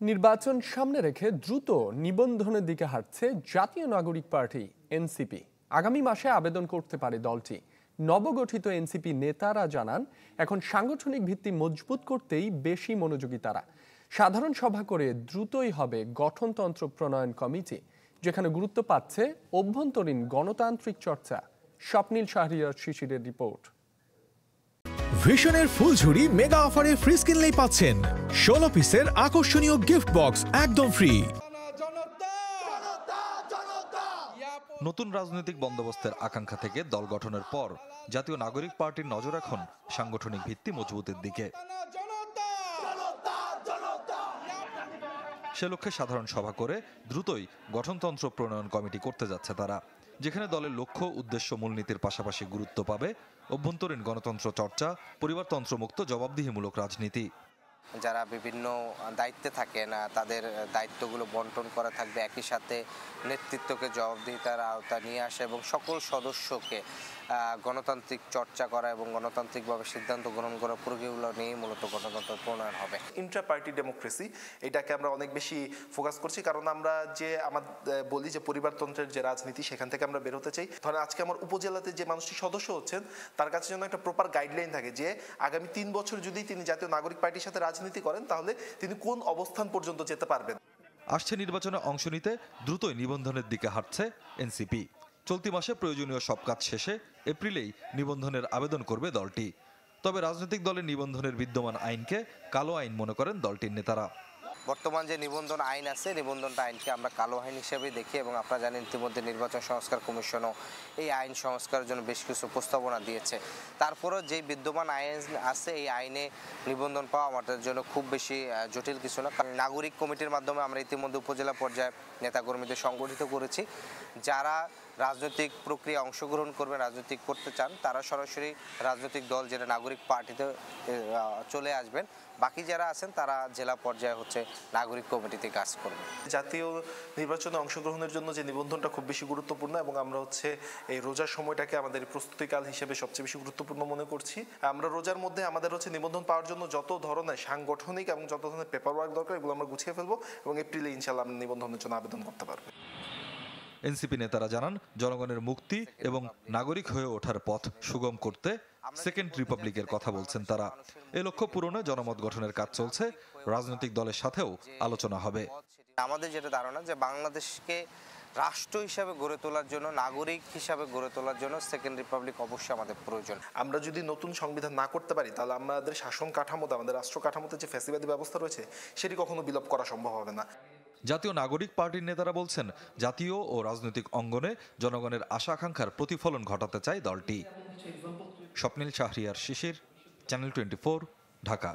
নির্বাচন সামনে রেখে দ্রুত নিবন্ধনের দিকে হাঁটছে জাতীয় নাগরিক পার্টি এনসিপি। আগামী মাসে আবেদন করতে পারে দলটি। নবগঠিত এনসিপি নেতারা জানান, এখন সাংগঠনিক ভিত্তি মজবুত করতেই বেশি মনোযোগী তারা। সাধারণ সভা করে দ্রুতই হবে গঠনতন্ত্র প্রণয়ন কমিটি, যেখানে গুরুত্ব পাচ্ছে অভ্যন্তরীণ গণতান্ত্রিক চর্চা। স্বপ্নীল শাহরিয়ার শিশিরের রিপোর্ট। ভিশনের ফুলঝুরি মেগা অফারে ফ্রিজ কিনলেই পাচ্ছেন 16 পিসের আকর্ষণীয় গিফট বক্স একদম ফ্রি। নতুন রাজনৈতিক বন্দোবস্তের আকাঙ্ক্ষা থেকে দল গঠনের পর জাতীয় নাগরিক পার্টির নজর এখন সাংগঠনিক ভিত্তি মজবুতের দিকে। সে লক্ষ্যে সাধারণ সভা করে দ্রুতই গঠনতন্ত্র প্রণয়ন কমিটি করতে যাচ্ছে তারা, যেখানে দলের লক্ষ্য উদ্দেশ্য মূলনীতির পাশাপাশি গুরুত্ব পাবে অভ্যন্তরীণ গণতন্ত্র চর্চা, পরিবারতন্ত্রমুক্ত জবাবদিহিমূলক রাজনীতি। যারা বিভিন্ন দায়িত্বে থাকেন তাদের দায়িত্বগুলো বন্টন করা থাকবে, একই সাথে নেতৃত্বকে জবাবদিহিতার আওতা নিয়ে আসা এবং সকল সদস্যকে গণতান্ত্রিক চর্চা করা এবং গণতান্ত্রিকভাবে সিদ্ধান্ত গ্রহণ করার প্রক্রিয়াগুলো নিয়েই মূলত গণতন্ত্র প্রণয়ন হবে। ইন্ট্রা পার্টি ডেমোক্রেসি, এটাকে আমরা অনেক বেশি ফোকাস করছি, কারণ আমরা যে বলি যে পরিবারতন্ত্রের যে রাজনীতি, সেখান থেকে আমরা বের হতে চাই। ধরেন আজকে আমার উপজেলাতে যে মানুষটি সদস্য হচ্ছেন, তার কাছে যেন একটা প্রপার গাইডলাইন থাকে যে আগামী 3 বছর যদি তিনি জাতীয় নাগরিক পার্টির সাথে রাজনীতি করেন, তাহলে তিনি কোন অবস্থান পর্যন্ত যেতে পারবেন। আসছে নির্বাচনে অংশ নিতে দ্রুতই নিবন্ধনের দিকে হাঁটছে এনসিপি। চলতি মাসে প্রয়োজনীয় সব কাজ শেষে এপ্রিলেই নিবন্ধনের আবেদন করবে দলটি। তবে রাজনৈতিক দলের নিবন্ধনের বিদ্যমান আইনকে কালো আইন মনে করেন দলটির নেতারা। বর্তমান যে নিবন্ধন আইন আছে, নিবন্ধনটা আইনকে আমরা কালো আইন হিসেবে দেখি এবং আপনারা জানেন ইতিমধ্যে নির্বাচন সংস্কার কমিশনও এই আইন সংস্কারের জন্য বেশ কিছু প্রস্তাবনা দিয়েছে। তারপরও যে বিদ্যমান আইন আছে, এই আইনে নিবন্ধন পাওয়া আমাদের জন্য খুব বেশি জটিল কিছু না। কারণ নাগরিক কমিটির মাধ্যমে আমরা ইতিমধ্যে উপজেলা পর্যায়ে নেতাকর্মীদের সংগঠিত করেছি। যারা রাজনৈতিক প্রক্রিয়া অংশগ্রহণ করবেন, রাজনৈতিক করতে চান, তারা সরাসরি রাজনৈতিক দল যেটা নাগরিক পার্টিতে চলে আসবেন। বাকি যারা আছেন তারা জেলা পর্যায়ে নাগরিক কমিটিতে কাজ করবে। জাতীয় নির্বাচনে অংশগ্রহণের জন্য যে নিবন্ধনটা খুব বেশি গুরুত্বপূর্ণ এবং আমরা এই রোজার সময়টাকে আমাদের প্রস্তুতিকাল হিসেবে সবচেয়ে বেশি গুরুত্বপূর্ণ মনে করছি। আমরা রোজার মধ্যে আমাদের নিবন্ধন পাওয়ার জন্য যত ধরনের সাংগঠনিক এবং যত ধরনের পেপার ওয়ার্ক দরকার, এগুলো আমরা গুছিয়ে ফেলবো এবং এপ্রিলে ইনশাআল্লাহ আমরা নিবন্ধনের জন্য আবেদন করতে পারবো। এনসিপি নেতারা জানান, জনগণের মুক্তি এবং নাগরিক হয়ে ওঠার পথ সুগম করতে সেকেন্ড রিপাবলিকের কথা বলছেন তারা। এই লক্ষ্য পূরণে জনমত গঠনের কাজ চলছে, রাজনৈতিক দলের সাথেও আলোচনা হবে। আমাদের যেটা ধারণা যে বাংলাদেশকে রাষ্ট্র হিসাবে গড়ে তোলার জন্য, নাগরিক হিসাবে গড়ে তোলার জন্য সেকেন্ড রিপাবলিক অবশ্যই আমাদের প্রয়োজন। আমরা যদি নতুন সংবিধান না করতে পারি, তাহলে আমাদের শাসন কাঠামোতে, আমাদের রাষ্ট্র কাঠামোতে যে ফ্যাসিবাদী ব্যবস্থা রয়েছে, সেটি কখনো বিলোপ করা সম্ভব হবে না। জাতীয় নাগরিক পার্টির নেতারা বলছেন, জাতীয় ও রাজনৈতিক অঙ্গনে জনগণের আশা আকাঙ্ক্ষার প্রতিফলন ঘটাতে চায় দলটি। স্বপ্নীল শাহরিয়ার শিশির, চ্যানেল 24, ঢাকা।